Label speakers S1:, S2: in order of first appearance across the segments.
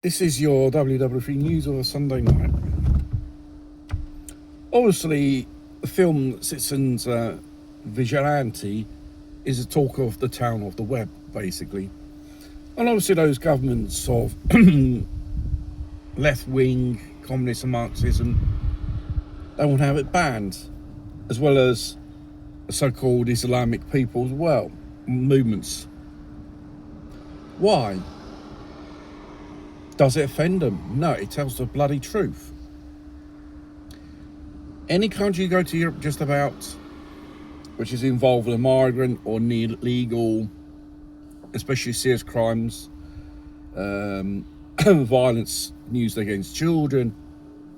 S1: This is your WW3 news of a Sunday night. Obviously, the film Citizens Vigilante is a talk of the town of the web, basically. And obviously those governments of left-wing, communist and Marxism, they want to have it banned, as well as so-called Islamic people as well, movements. Why? Does it offend them? No, it tells the bloody truth. Any country you go to Europe just about, which is involved with a migrant or illegal, especially serious crimes, violence used against children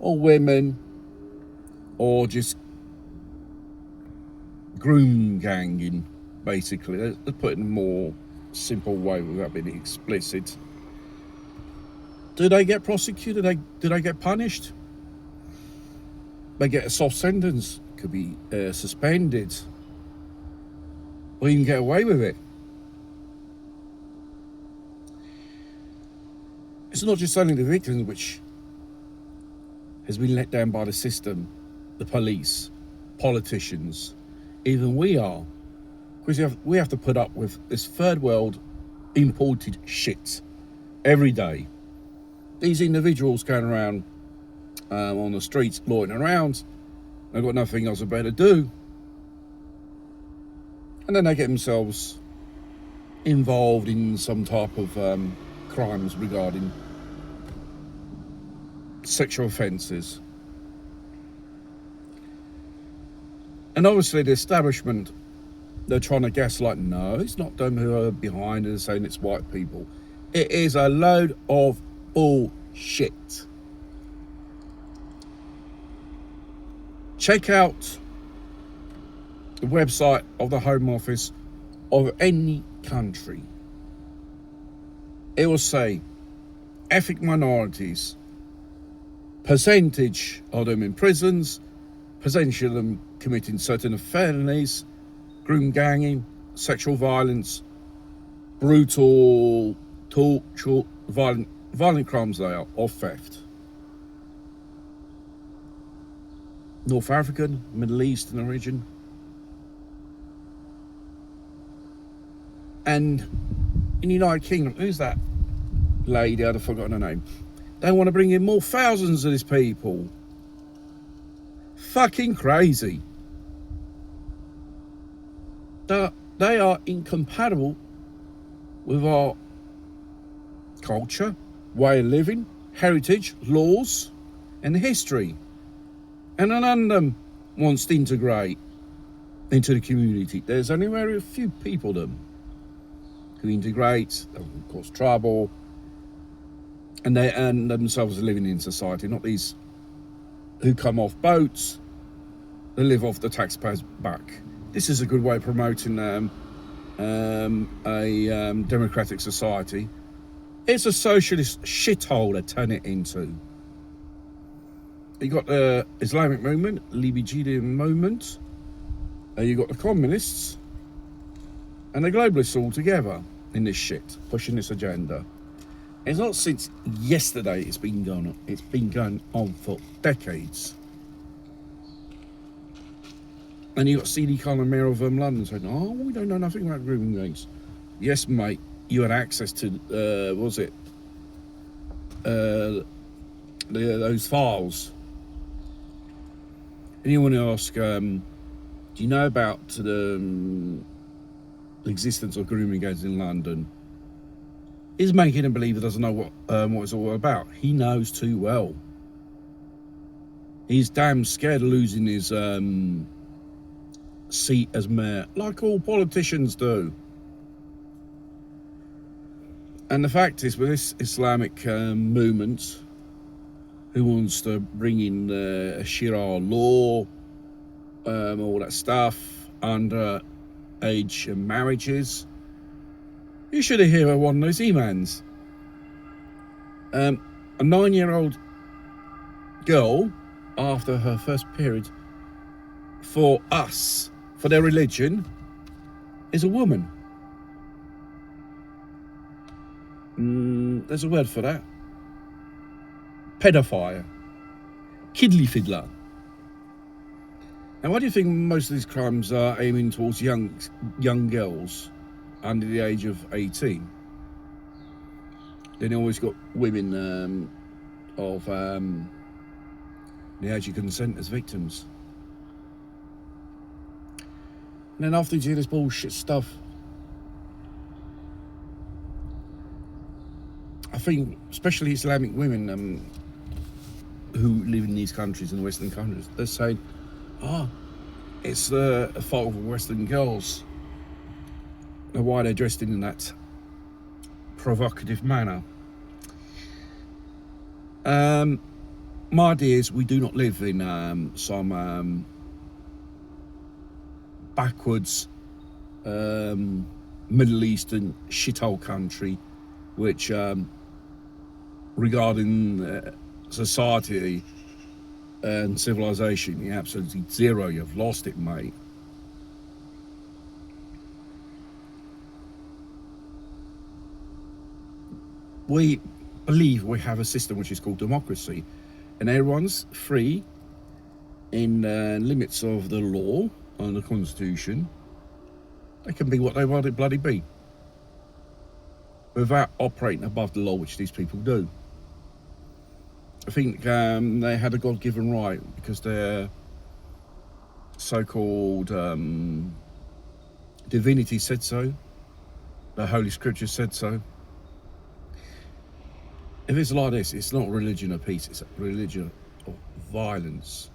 S1: or women, or just groom ganging, basically. Let's put it in a more simple way without being explicit. Do they get prosecuted? Do they get punished? They get a soft sentence, could be suspended, or even get away with it. It's not just only the victims which has been let down by the system, the police, politicians, even we are. Because we have to put up with this third world imported shit every day. These individuals going around on the streets loitering around, they've got nothing else better to do, and then they get themselves involved in some type of crimes regarding sexual offences. And obviously the establishment, they're trying to gaslight. No, it's not them who are behind it saying it's white people. It is a load of bullshit. Check out the website of the Home Office of any country. It will say ethnic minorities, percentage of them in prisons, percentage of them committing certain felonies, groom ganging, sexual violence, brutal, torture, violent crimes they are, or theft. North African, Middle Eastern origin. And in the United Kingdom, who's that lady? I've forgotten her name. They want to bring in more thousands of these people. Fucking crazy. They are incompatible with our culture, way of living, heritage, laws, and history. And none of them wants to integrate into the community. There's only very few people who integrate, of cause trouble, and they earn themselves a living in society, not these who come off boats, they live off the taxpayers' back. This is a good way of promoting a democratic society. It's a socialist shithole they turn it into. You got the Islamic movement, Libidinian movement. You got the communists and the globalists all together in this shit, pushing this agenda. It's not since yesterday it's been going on. It's been going on for decades. And you got CD Khan and Mayor of London saying, "Oh, we don't know nothing about grooming gangs." Yes, mate, you had access to those files. And you want to ask, do you know about the existence of grooming gangs in London? He's making him believe he doesn't know what it's all about. He knows too well. He's damn scared of losing his seat as mayor, like all politicians do. And the fact is, with this Islamic movement, who wants to bring in the Sharia law, all that stuff, underage marriages, you should have heard one of those imams. A 9-year-old girl, after her first period, for us, for their religion, is a woman. There's a word for that. pedophile, kiddly fiddler. Now, why do you think most of these crimes are aiming towards young girls under the age of 18? Then you always got women of the age of consent as victims. And then after you do this bullshit stuff, I think especially Islamic women who live in these countries, in the Western countries, they're saying, it's a fault of Western girls. And why they're dressed in that provocative manner. My idea is we do not live in some backwards Middle Eastern shithole country, which regarding society and civilization, you're absolutely zero. You've lost it, mate. We believe we have a system which is called democracy, and everyone's free in limits of the law and the constitution. They can be what they want to bloody be without operating above the law, which these people do. I think they had a God-given right because their so-called divinity said so, the Holy Scripture said so. If it's like this, it's not a religion of peace, it's a religion of violence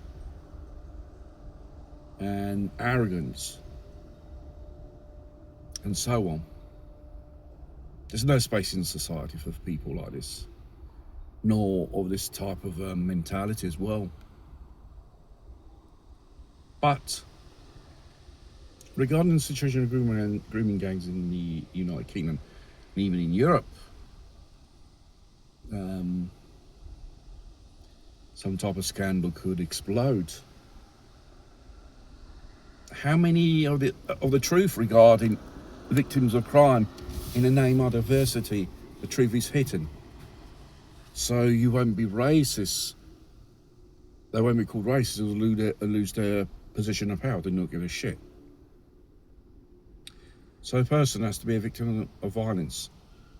S1: and arrogance and so on. There's no space in society for people like this, nor of this type of mentality as well. But regarding the situation of grooming gangs in the United Kingdom and even in Europe, some type of scandal could explode. How many of the truth regarding victims of crime in the name of diversity, the truth is hidden? So you won't be racist. They won't be called racist or lose their position of power. They don't give a shit. So a person has to be a victim of violence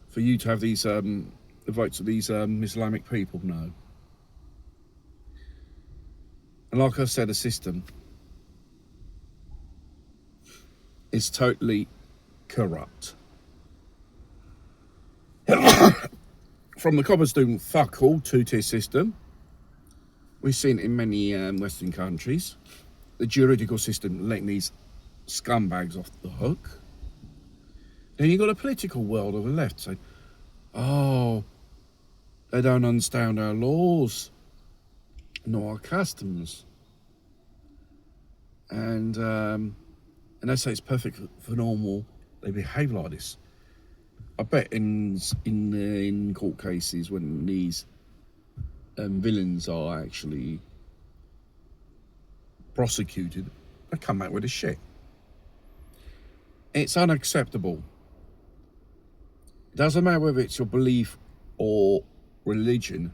S1: for you to have these the votes of these Islamic people. No. And like I said, the system is totally corrupt. From the coppers doing fuck all, two-tier system, we've seen it in many Western countries, the juridical system letting these scumbags off the hook. Then you've got a political world of the left saying, oh, they don't understand our laws, nor our customs. And they say it's perfect for normal. They behave like this. I bet in court cases when these villains are actually prosecuted, they come out with the shit. It's unacceptable. It doesn't matter whether it's your belief or religion.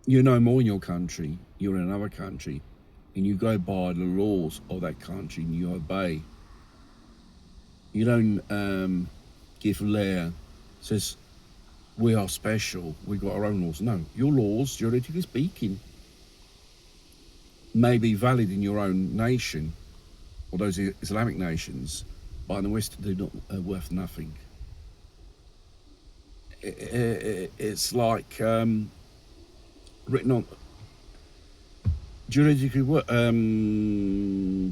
S1: You know more in your country, you're in another country, and you go by the laws of that country and you obey. You don't give layer, says we are special, we got our own laws. No, your laws, juridically speaking, may be valid in your own nation or those Islamic nations, but in the West they're not worth nothing. It's like written on juridically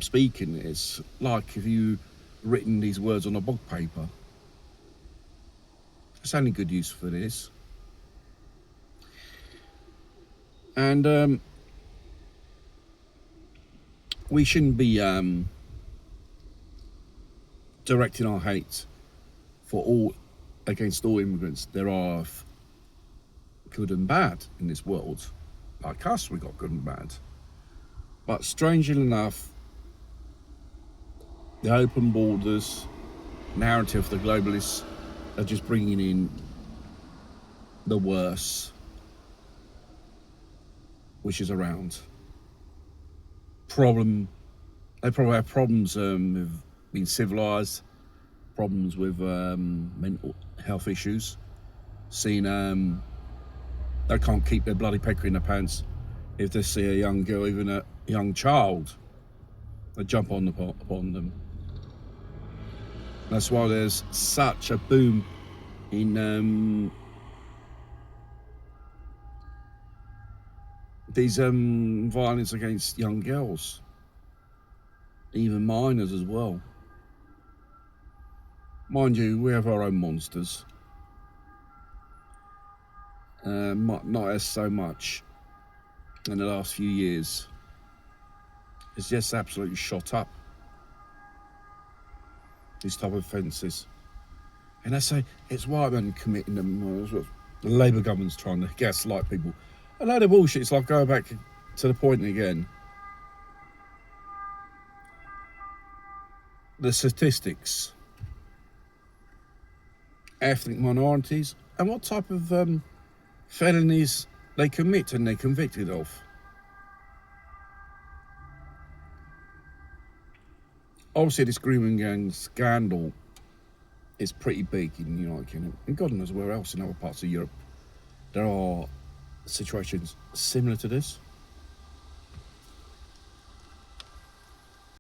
S1: speaking. It's like if you written these words on a bog paper. It's only good use for this. And we shouldn't be directing our hate against all immigrants. There are good and bad in this world. Like us, we got good and bad. But strangely enough, the open borders narrative, the globalists are just bringing in the worse, which is around. They probably have problems with being civilised, problems with mental health issues. Seen they can't keep their bloody pecker in their pants if they see a young girl, even a young child. They jump upon them. That's why there's such a boom in these violence against young girls, even minors as well. Mind you, we have our own monsters. Not as so much in the last few years. It's just absolutely shot up, these type of offences. And they say it's white men committing them. The Labour government's trying to gaslight people. A load of bullshit. It's like going back to the point again. The statistics, ethnic minorities, and what type of felonies they commit and they're convicted of. Obviously, this grooming gang scandal is pretty big in the United Kingdom, and God knows where else in other parts of Europe there are situations similar to this.